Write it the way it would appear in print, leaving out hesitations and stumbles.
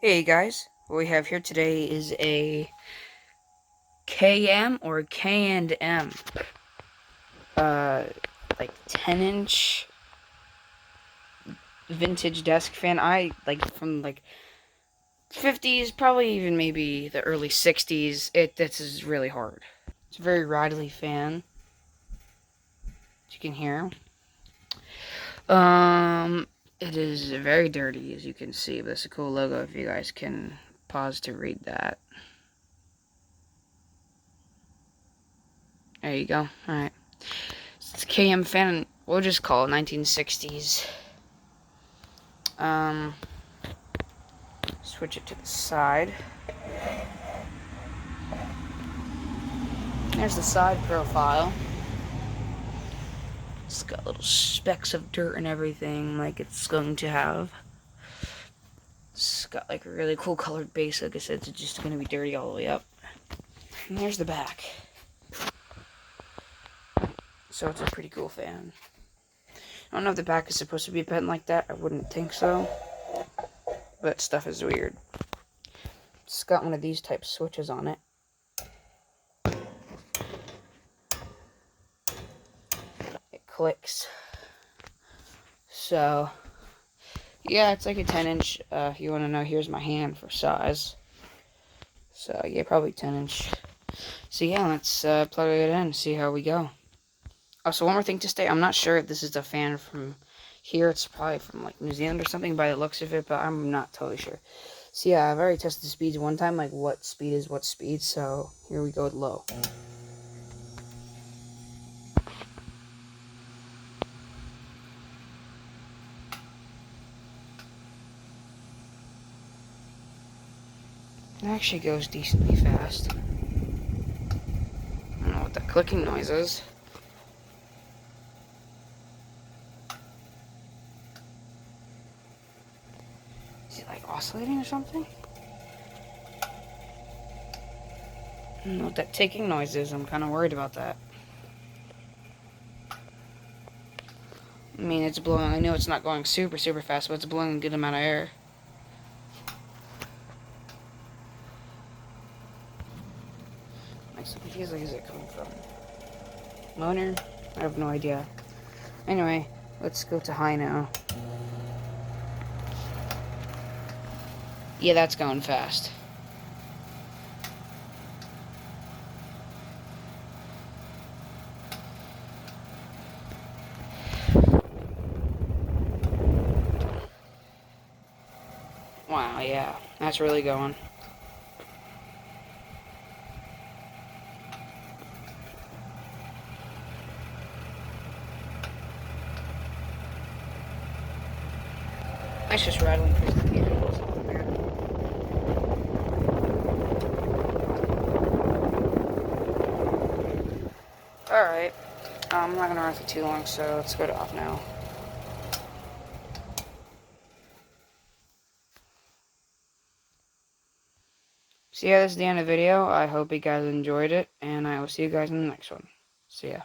Hey guys, what we have here today is a KM or K&M, uh, like 10-inch vintage desk fan. I like from like 50s, probably even maybe the early 60s. This is really hard. It's a very rattly fan, as you can hear. Um, it is very dirty, as you can see, but it's a cool logo. If you guys can pause to read that. There you go. All right. It's a KM fan. We'll just call it 1960s. Switch it to the side. There's the side profile. It's got little specks of dirt and everything, like it's going to have. It's got like a really cool colored base. Like I said, it's just going to be dirty all the way up. And there's the back. So it's a pretty cool fan. I don't know if the back is supposed to be bent like that. I wouldn't think so. But stuff is weird. It's got one of these type switches on it. It clicks. So, yeah, it's like a 10-inch. If you want to know, here's my hand for size. So, yeah, probably 10-inch. So, yeah, let's plug it in and see how we go. Oh, so one more thing to state. I'm not sure if this is a fan from here. It's probably from, like, New Zealand or something by the looks of it, but I'm not totally sure. So, yeah, I've already tested the speeds one time, like what speed is what speed. So, here we go with low. It actually goes decently fast. I don't know what that clicking noise is. Is it like oscillating or something? I don't know what that ticking noise is. I'm kind of worried about that. I mean, it's blowing. I know it's not going super fast, but it's blowing a good amount of air. I'm so confused. Like, is it coming from motor? I have no idea. Anyway, let's go to high now. Yeah, that's going fast. Wow, yeah, that's really going. It's just rattling through the cables. Alright, I'm not gonna run for too long, so let's go to off now. So yeah, this is the end of the video. I hope you guys enjoyed it, and I will see you guys in the next one. See ya.